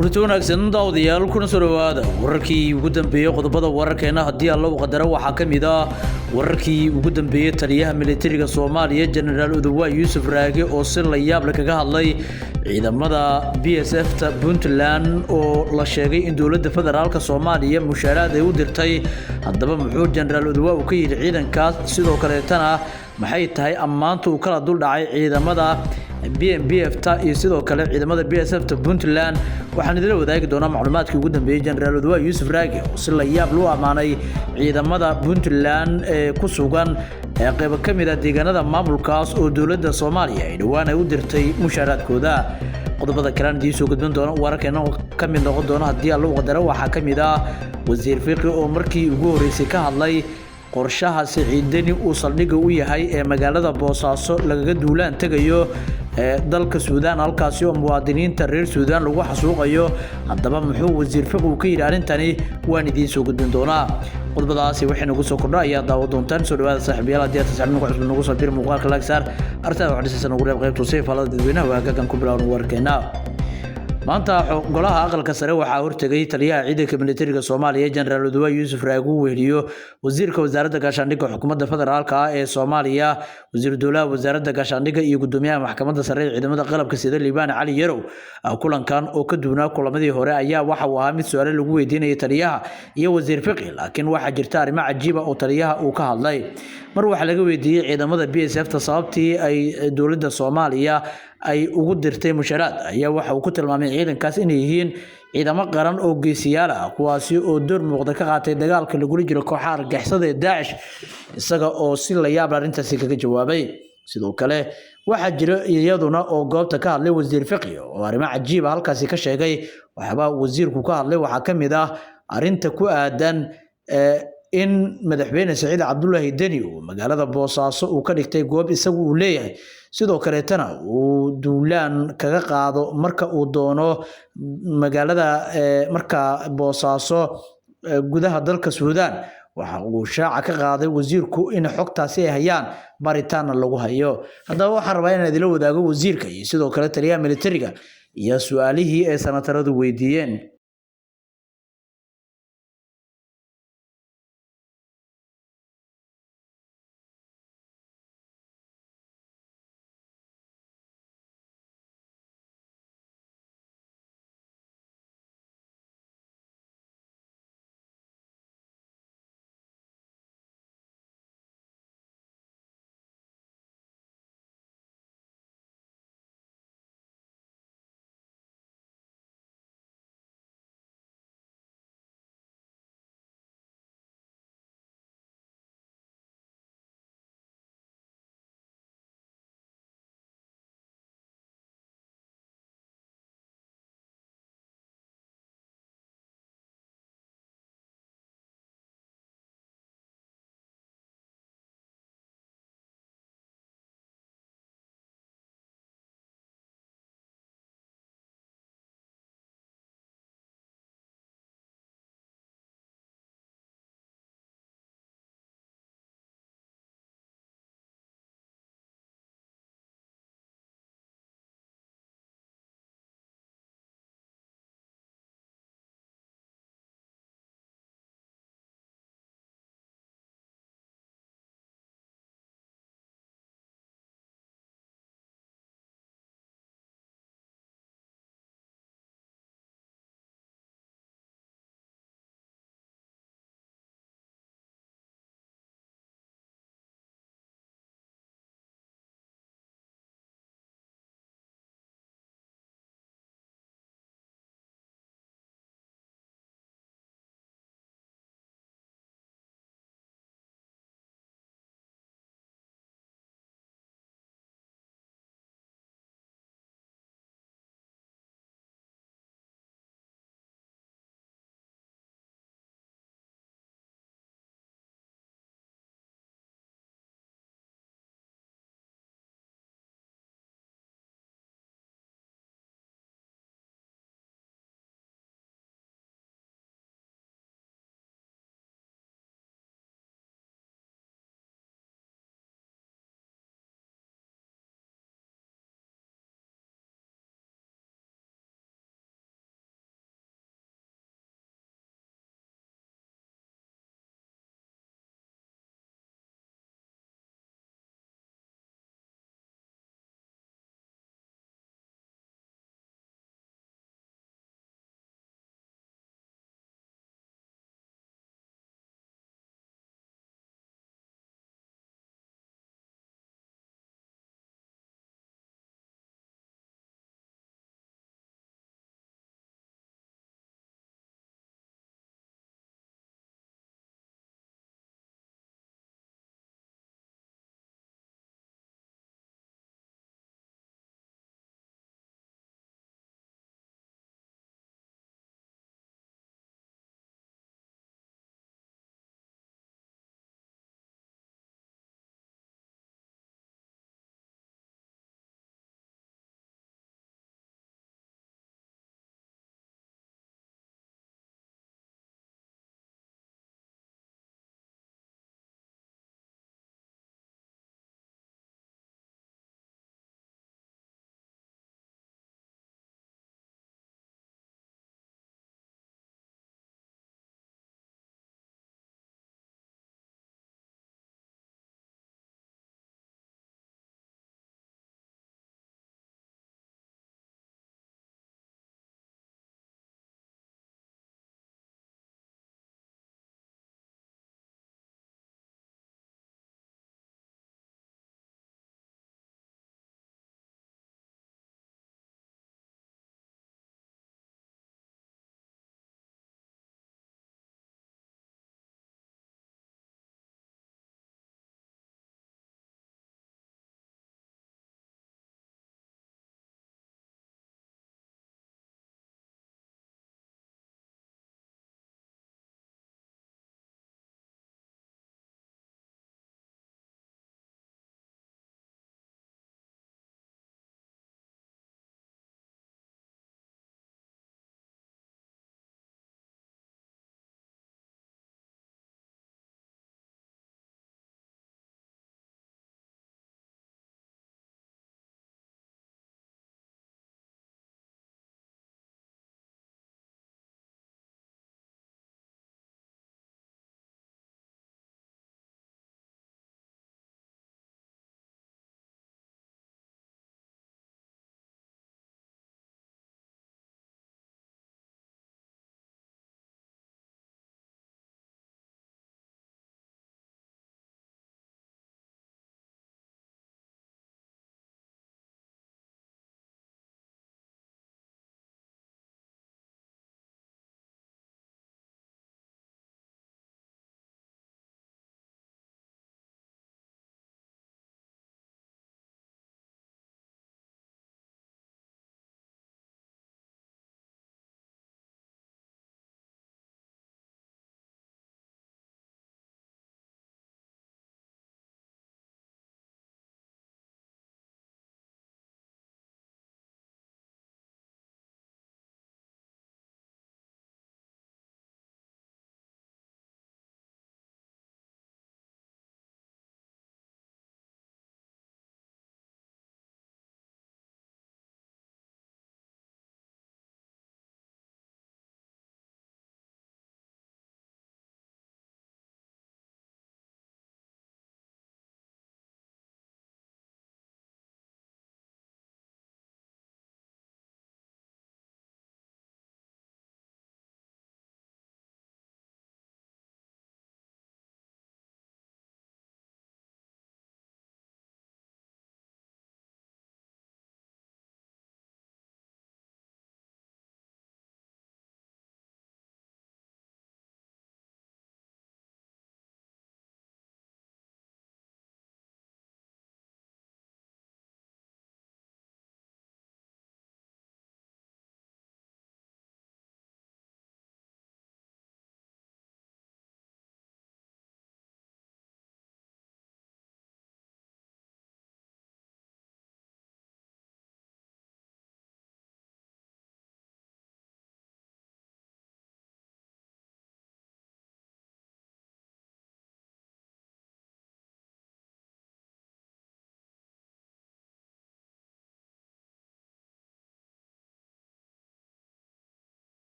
kulanti wanaagsan daawadayaal kuna soo dhawaada wararkii ugu dambeeyay qodobada wararkeena haddii alla uu qadaro waxaa ka mid ah wararkii ugu dambeeyay taliyaha militariga Soomaaliya General Odawa Yusuf Raage oo si la yaab leh kaga hadlay ciidamada BSF ta Puntland oo la sheegay in dawladda federaalka Soomaaliya mushaaraad ay u dirtay haddaba muxuu General Odawa uu ka yiri ciidankaas sidoo kale tana maxay tahay ammaantu kala dul dhacay ciidamada BMBF ta iyo sidoo kale ciidamada BSF ta Puntland waxaan idin wadaagi doonaa macluumaadkii ugu dambeeyay General Odawa Yusuf Raage oo si la yaab loo amaanay ciidamada Puntland ee ku sugan qayb ka mid ah deegaanada maamulkaas oo dawladda Soomaaliya ay dhawaan ay u dirtay mushaaraadkooda qodobada kale aan soo gudbin doono wararkeena ka mid noqon doona haddii alla uu qadaro waxaa ka mid ah wasiir fiqi oo markii ugu horeysay ka hadlay qorshaha siciidani uu saldhig u yahay ee magaalada Boosaaso lagaga duulaan tagayo dalka Suudaan halkaas oo muwaadiniinta reer Suudaan lagu xasuuqayo haddaba muxuu wasiir fiqi ka yiri arintani waan idin soo gudbin doonaa qodobadaasi waxaynu ku soo kordhay ayaa daawo doontaan soo dhawaada saaxiibayaal haddii aad tasacno cusub nagu soo dir muuqaalka laagsaar artada waxaan dhisan ugu reeb qaybta sayfalada dadweynaha waaga ku bilaawno warkeena maanta golaha aqalka sare waxa hortagay taliyaha ciidanka militariga Soomaaliya General Odawa Yusuf Raage uu weheliyo wasiirka wasaaradda gaashaandhigga xukuumadda federaalka ee Soomaaliya wasiir dowladda wasaaradda gaashaandhigga iyo gudoomiyaha maxkamadda sare ee ciidamada qalabka sida Liibaan Cali Yarow kulankan oo ka duwanaa kulamadii hore ayaa waxa uu ahaa mid su'aalo lagu weydiinayay taliyaha iyo wasiir fiqi laakiin waxa jirta arrimo cajiib ah oo taliyaha uu ka hadlay mar waxa laga weydiiyay ciidamada BSF ta sababtii ay dawladda Soomaaliya ay ugu dirtay mushaaraad ayaa waxa uu ku tilmaamay ciidankaas inay yihiin ciidamo qaran oo geesiyaal ah kuwaasi oo door muuqda ka qaatay dagaalka lagu jiro kooxaha argagixisada ee Daesh isaga oo si la yaab arintaasi kaga jawaabay sidoo kale waxa jira iyaduna oo goobta ka hadlay wasiir fiqi oo arrimo cajiib ah halkaasi ka sheegay waxba wasiirku ka hadlay waxa ka mid ah arinta ku aadan in madaxweyne Saciid Cabdullaahi Deni oo magaalada Boosaaso uu ka dhigtay goob isagu uu leeyahay sidoo kale tana uu duulaan kaga qaado marka uu doono magaalada marka Boosaaso gudaha dalka Suudaan waxa uu shaaca ka qaaday wasiirku in xogtaasi ay hayaan baritaan lagu hayo haddaba waxaan rabaa inaan idin wadaago wasiirka iyo sidoo kale taliyaha militariga iyo su'aalihii ay sanataradu weydiiyeen